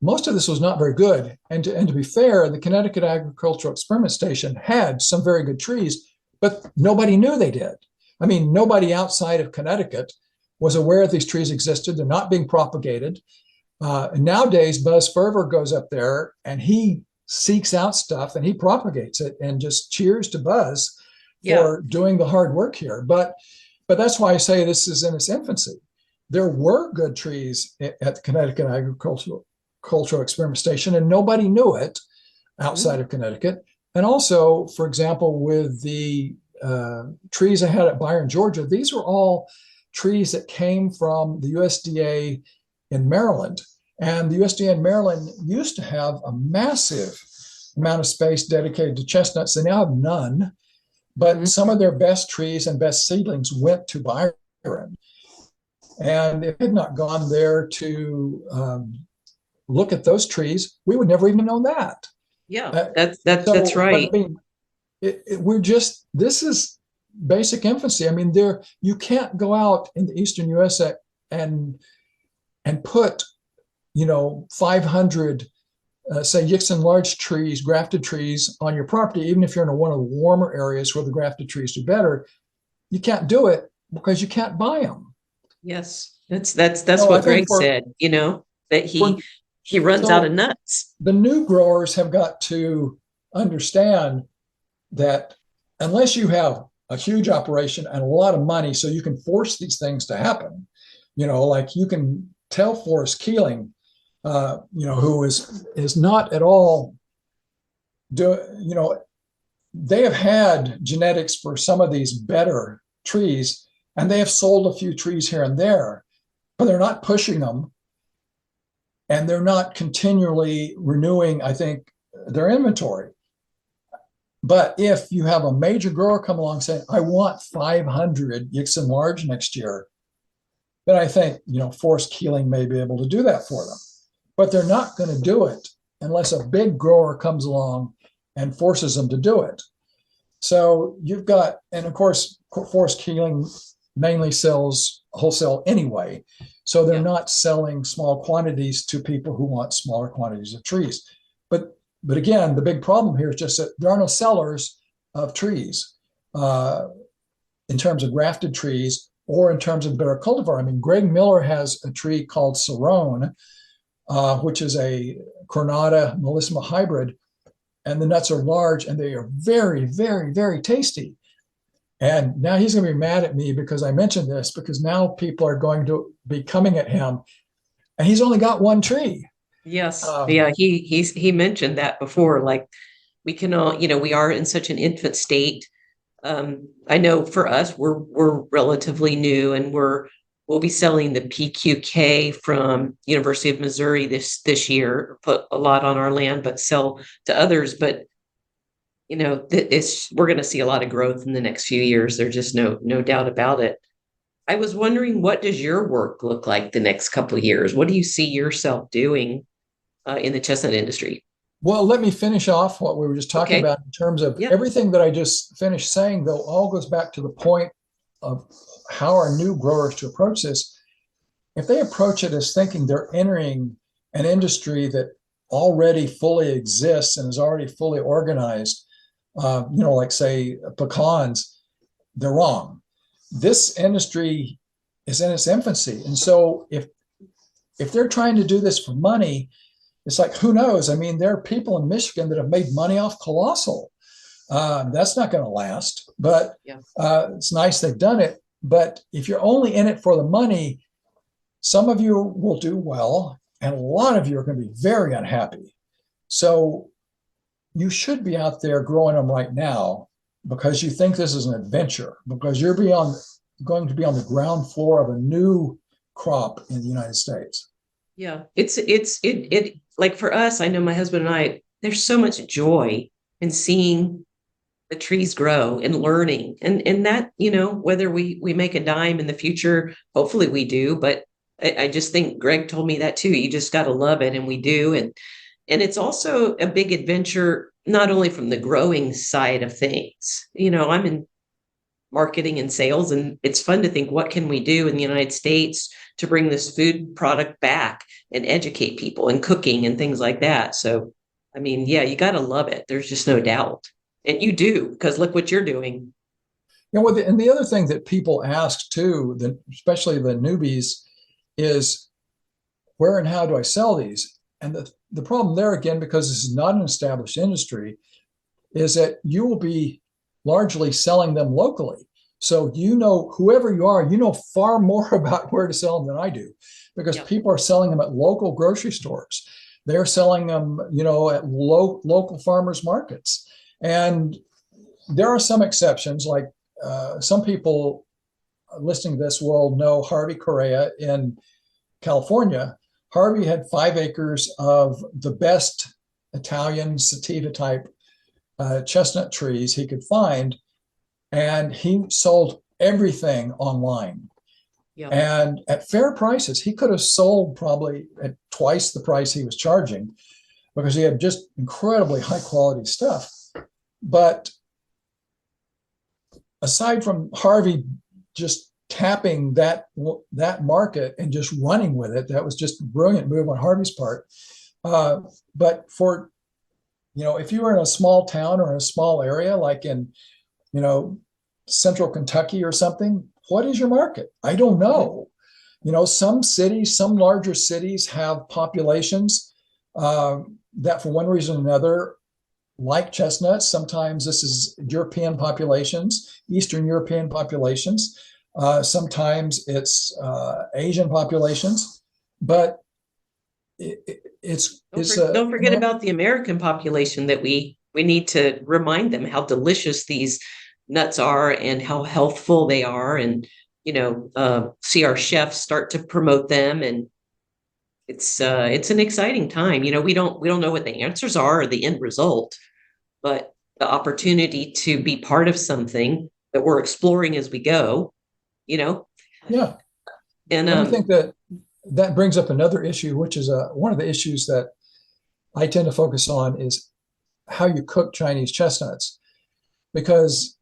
most of this was not very good. And to be fair, the Connecticut Agricultural Experiment Station had some very good trees, but nobody knew they did. I mean, nobody outside of Connecticut was aware that these trees existed. They're not being propagated. And nowadays, Buzz Ferver goes up there and he seeks out stuff and he propagates it, and just cheers to Buzz for doing the hard work here. But that's why I say this is in its infancy. There were good trees at the Connecticut Agricultural Experiment Station, and nobody knew it outside of Connecticut. And also, for example, with the trees I had at Byron, Georgia, these were all trees that came from the USDA in Maryland. And the USDA in Maryland used to have a massive amount of space dedicated to chestnuts. They now have none, but some of their best trees and best seedlings went to Byron. And if it had not gone there to look at those trees, we would never even know that. Yeah, that's right. I mean, this is basic infancy. I mean, you can't go out in the eastern US and put 500 say Yixon large trees, grafted trees on your property, even if you're in one of the warmer areas where the grafted trees do better. You can't do it because you can't buy them. Yes, that's what Greg said, that he runs out of nuts. The new growers have got to understand that unless you have a huge operation and a lot of money so you can force these things to happen, like you can tell Forrest Keeling, who is not at all they have had genetics for some of these better trees, and they have sold a few trees here and there, but they're not pushing them, and they're not continually renewing, I think, their inventory. But if you have a major grower come along saying, I want 500 Yixon large next year, then I think, Forrest Keeling may be able to do that for them. But they're not going to do it unless a big grower comes along and forces them to do it. So you've got, and of course, Forrest Keeling mainly sells wholesale anyway. So they're not selling small quantities to people who want smaller quantities of trees. But again, the big problem here is just that there are no sellers of trees in terms of grafted trees or in terms of better cultivar. I mean, Greg Miller has a tree called Cerrone, which is a Coronata Mellissima hybrid, and the nuts are large and they are very, very, very tasty. And now he's going to be mad at me because I mentioned this, because now people are going to be coming at him, and he's only got one tree. Yes. He mentioned that before. Like, we can all, we are in such an infant state. I know for us, we're relatively new, and we'll be selling the PQK from University of Missouri this year. Put a lot on our land, but sell to others. But we're going to see a lot of growth in the next few years. There's just no doubt about it. I was wondering, what does your work look like the next couple of years? What do you see yourself doing in the chestnut industry? Well, let me finish off what we were just talking about in terms of everything that I just finished saying, though, all goes back to the point of how are new growers to approach this. If they approach it as thinking they're entering an industry that already fully exists and is already fully organized, like say pecans, they're wrong. This industry is in its infancy. And so if they're trying to do this for money, it's like, who knows? I mean, there are people in Michigan that have made money off colossal. That's not going to last, but it's nice they've done it. But if you're only in it for the money, some of you will do well, and a lot of you are going to be very unhappy. So you should be out there growing them right now because you think this is an adventure, because you're going to be on the ground floor of a new crop in the United States. Yeah, it like for us, I know my husband and I, there's so much joy in seeing the trees grow and learning, and that, whether we make a dime in the future, hopefully we do, but I just think Greg told me that too. You just got to love it, and we do. And it's also a big adventure, not only from the growing side of things. I'm in marketing and sales, and it's fun to think, what can we do in the United States to bring this food product back and educate people and cooking and things like that. So, I mean, you got to love it. There's just no doubt. And you do, because look what you're doing. And the other thing that people ask too, especially the newbies, is where and how do I sell these? And the problem there, again, because this is not an established industry, is that you will be largely selling them locally. So whoever you are, far more about where to sell them than I do, because people are selling them at local grocery stores. They're selling them, at local farmers markets. And there are some exceptions, like some people listening to this will know Harvey Correa in California. Harvey had 5 acres of the best Italian sativa type chestnut trees he could find, and he sold everything online. And at fair prices. He could have sold probably at twice the price he was charging, because he had just incredibly high quality stuff. But aside from Harvey just tapping that market and just running with it, that was just a brilliant move on Harvey's part. But for, if you were in a small town or a small area, like in, central Kentucky or something, what is your market? I don't know. Some cities, some larger cities have populations that for one reason or another like chestnuts. Sometimes this is European populations, Eastern European populations. Sometimes it's Asian populations, but don't forget about the American population, that we need to remind them how delicious these nuts are and how healthful they are, and see our chefs start to promote them, and it's an exciting time. We don't know what the answers are or the end result, but the opportunity to be part of something that we're exploring as we go. Yeah. And I think that brings up another issue, which is one of the issues that I tend to focus on, is how you cook Chinese chestnuts. Because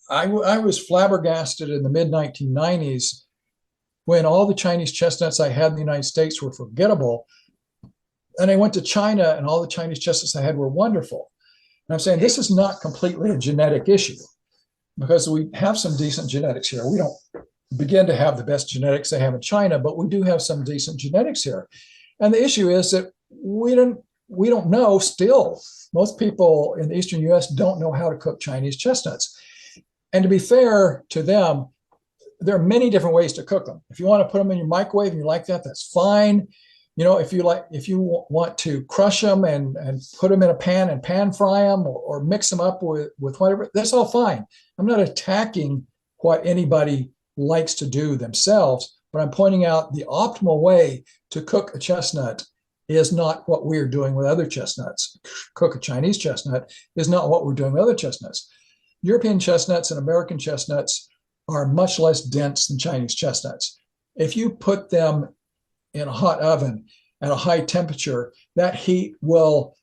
I was flabbergasted in the mid-1990s when all the Chinese chestnuts I had in the United States were forgettable. And I went to China and all the Chinese chestnuts I had were wonderful. And I'm saying this is not completely a genetic issue, because we have some decent genetics here. We don't begin to have the best genetics they have in China, but we do have some decent genetics here. And the issue is that we don't know still. Most people in the Eastern US don't know how to cook Chinese chestnuts. And to be fair to them, there are many different ways to cook them. If you want to put them in your microwave and you like that, that's fine. If you want to crush them and put them in a pan and pan fry them, or mix them up with whatever, that's all fine. I'm not attacking what anybody likes to do themselves, but I'm pointing out the optimal way to cook a chestnut is not what we're doing with other chestnuts. Cook a Chinese chestnut is not what we're doing with other chestnuts. European chestnuts and American chestnuts are much less dense than Chinese chestnuts. If you put them in a hot oven at a high temperature, that heat will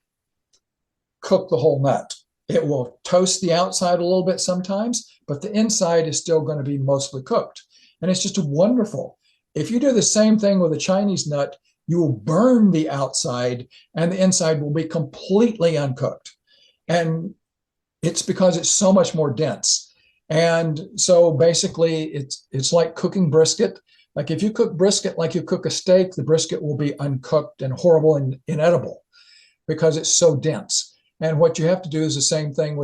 cook the whole nut. It will toast the outside a little bit sometimes, but the inside is still going to be mostly cooked. And it's just wonderful. If you do the same thing with a Chinese nut, you will burn the outside and the inside will be completely uncooked. And it's because it's so much more dense. And so basically it's like cooking brisket. Like if you cook brisket like you cook a steak, the brisket will be uncooked and horrible and inedible because it's so dense. And what you have to do is the same thing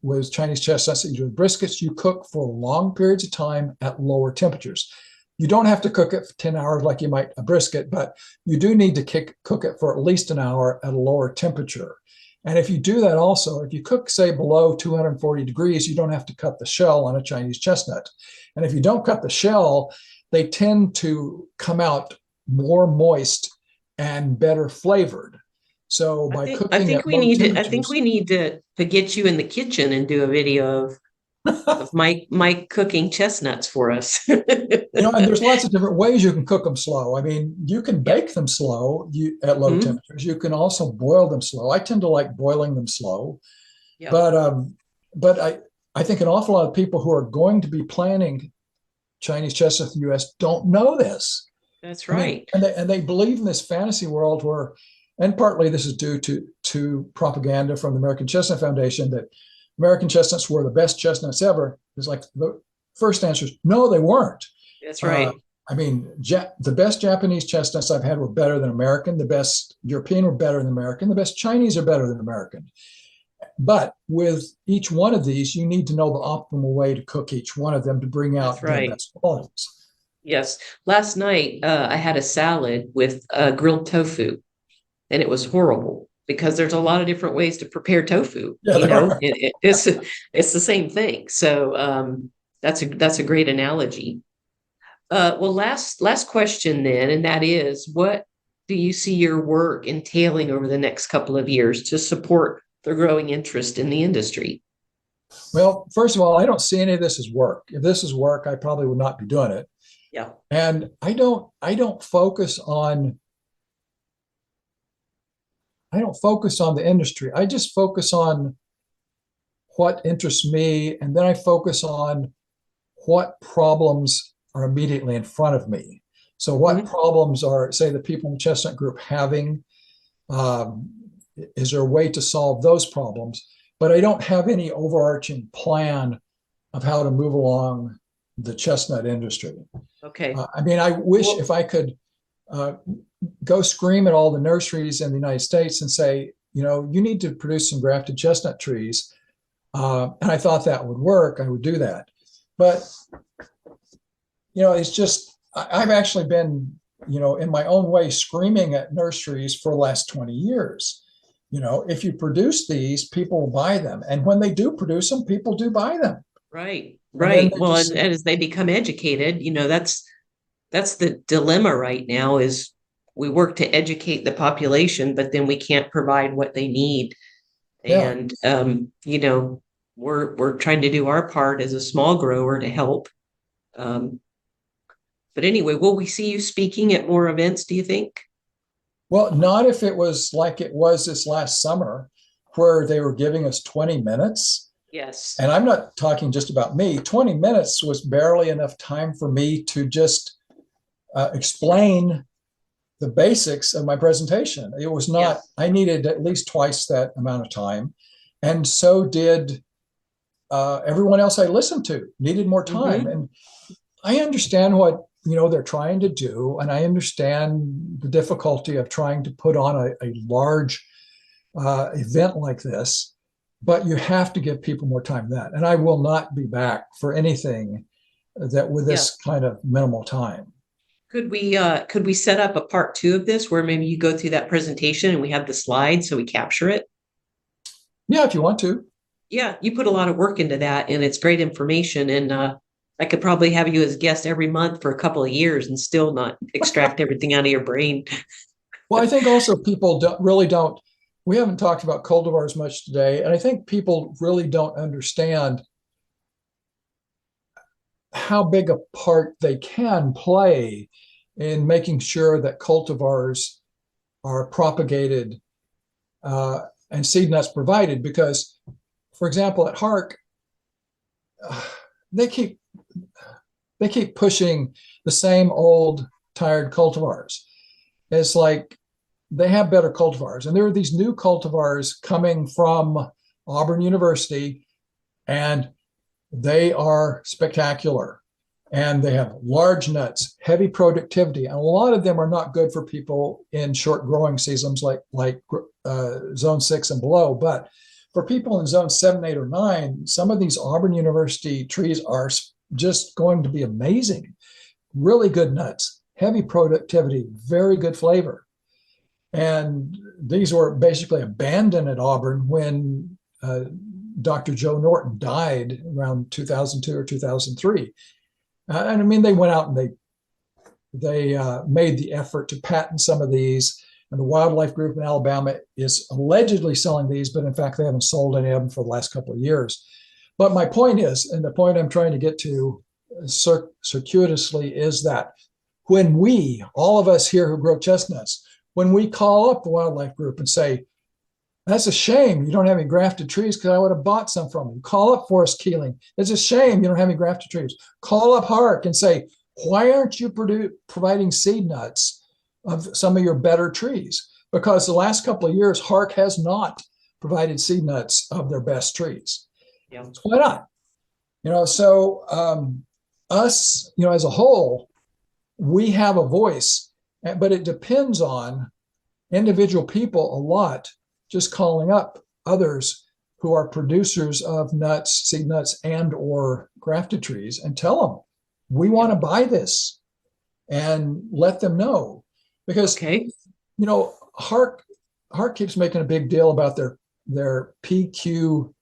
with Chinese chestnuts that you do with briskets. You cook for long periods of time at lower temperatures. You don't have to cook it for 10 hours like you might a brisket, but you do need to cook it for at least an hour at a lower temperature. And if you do that also, if you cook, say, below 240 degrees, you don't have to cut the shell on a Chinese chestnut. And if you don't cut the shell, they tend to come out more moist and better flavored. So by cooking I think at low temperatures, I think we need to get you in the kitchen and do a video of Mike cooking chestnuts for us. and there's lots of different ways you can cook them slow. I mean, you can bake them slow at low temperatures. You can also boil them slow. I tend to like boiling them slow. Yeah. But I think an awful lot of people who are going to be planting Chinese chestnut in the U.S. don't know this. That's right. I mean, and they believe in this fantasy world where, and partly this is due to propaganda from the American Chestnut Foundation, that American chestnuts were the best chestnuts ever. It's like the first answer is no, they weren't. That's right. I mean, the best Japanese chestnuts I've had were better than American. The best European were better than American. The best Chinese are better than American. But with each one of these, you need to know the optimal way to cook each one of them to bring out the best qualities. Yes. Last night, I had a salad with grilled tofu, and it was horrible because there's a lot of different ways to prepare tofu. Yeah, it's the same thing. So that's a great analogy. Well, last question then, and that is, what do you see your work entailing over the next couple of years to support the growing interest in the industry? Well, first of all, I don't see any of this as work. If this is work, I probably would not be doing it. Yeah. And I don't focus on the industry. I just focus on what interests me, and then I focus on what problems are immediately in front of me. So what problems are, say, the people in the Chestnut group having? Is there a way to solve those problems? But I don't have any overarching plan of how to move along the chestnut industry. Okay. I mean, I wish if I could go scream at all the nurseries in the United States and say, you need to produce some grafted chestnut trees. And I thought that would work. I would do that. But, it's just, I've actually been, in my own way, screaming at nurseries for the last 20 years. If you produce these, people will buy them. And when they do produce them, people do buy them. Right. Well, and as they become educated, that's the dilemma right now is we work to educate the population, but then we can't provide what they need. Yeah. And, we're trying to do our part as a small grower to help. But anyway, will we see you speaking at more events, do you think? Well, not if it was like it was this last summer, where they were giving us 20 minutes. Yes. And I'm not talking just about me. 20 minutes was barely enough time for me to just explain the basics of my presentation. It was not, I needed at least twice that amount of time. And so did everyone else I listened to, needed more time. And I understand what they're trying to do, and I understand the difficulty of trying to put on a large event like this, but you have to give people more time than that. And I will not be back for anything that with this kind of minimal time. Could we set up a part 2 of this where maybe you go through that presentation and we have the slides so we capture it? Yeah, if you want to. Yeah, you put a lot of work into that, and it's great information. And I could probably have you as a guest every month for a couple of years and still not extract everything out of your brain. Well, I think also people don't, we haven't talked about cultivars much today, and I think people really don't understand how big a part they can play in making sure that cultivars are propagated and seed nuts provided. Because, for example, at Hark, they keep pushing the same old tired cultivars. It's like they have better cultivars, and there are these new cultivars coming from Auburn University, and they are spectacular, and they have large nuts, heavy productivity, and a lot of them are not good for people in short growing seasons like zone 6 and below. But for people in zone 7, 8, or 9, some of these Auburn University trees are just going to be amazing. Really good nuts, heavy productivity, very good flavor. And these were basically abandoned at Auburn when Dr. Joe Norton died around 2002 or 2003. And I mean, they went out and they made the effort to patent some of these. And the Wildlife Group in Alabama is allegedly selling these, but in fact, they haven't sold any of them for the last couple of years. But my point is, and the point I'm trying to get to circuitously, is that when we, all of us here who grow chestnuts, when we call up the Wildlife Group and say, that's a shame you don't have any grafted trees because I would have bought some from you. Call up Forest Keeling. It's a shame you don't have any grafted trees. Call up Hark and say, why aren't you providing seed nuts of some of your better trees? Because the last couple of years, Hark has not provided seed nuts of their best trees. Yeah. So why not? So us, as a whole, we have a voice, but it depends on individual people a lot just calling up others who are producers of nuts, seed nuts, and or grafted trees and tell them, we want to buy this, and let them know. Because, Hark keeps making a big deal about their PQK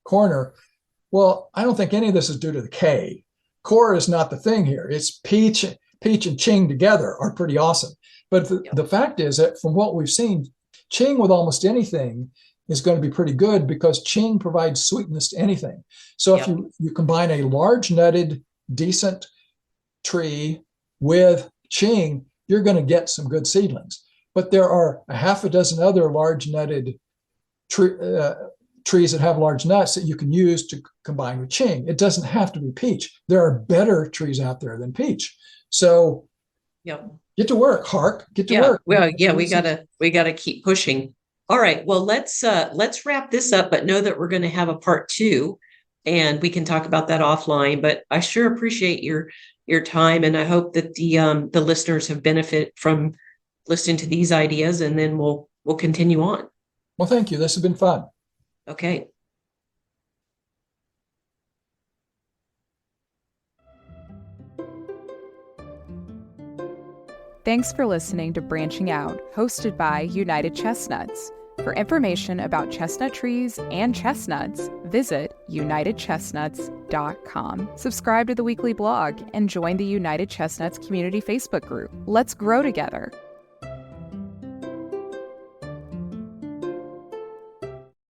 corner. Well, I don't think any of this is due to the K. Core is not the thing here. It's peach and Ching together are pretty awesome. But the fact is that from what we've seen, Ching with almost anything is going to be pretty good because Ching provides sweetness to anything. So if you combine a large nutted, decent tree with Ching, you're going to get some good seedlings. But there are a half a dozen other large nutted trees that have large nuts that you can use to combine with Ching. It doesn't have to be peach. There are better trees out there than peach. So Yep. get to work, Hark. Get to Yeah. work. Well, yeah, we gotta keep pushing. All right. Well, let's wrap this up, but know that we're going to have a part 2, and we can talk about that offline. But I sure appreciate your time, and I hope that the listeners have benefit from listening to these ideas, and then we'll continue on. Well, thank you. This has been fun. Okay. Thanks for listening to Branching Out, hosted by United Chestnuts. For information about chestnut trees and chestnuts, visit unitedchestnuts.com. Subscribe to the weekly blog and join the United Chestnuts community Facebook group. Let's grow together.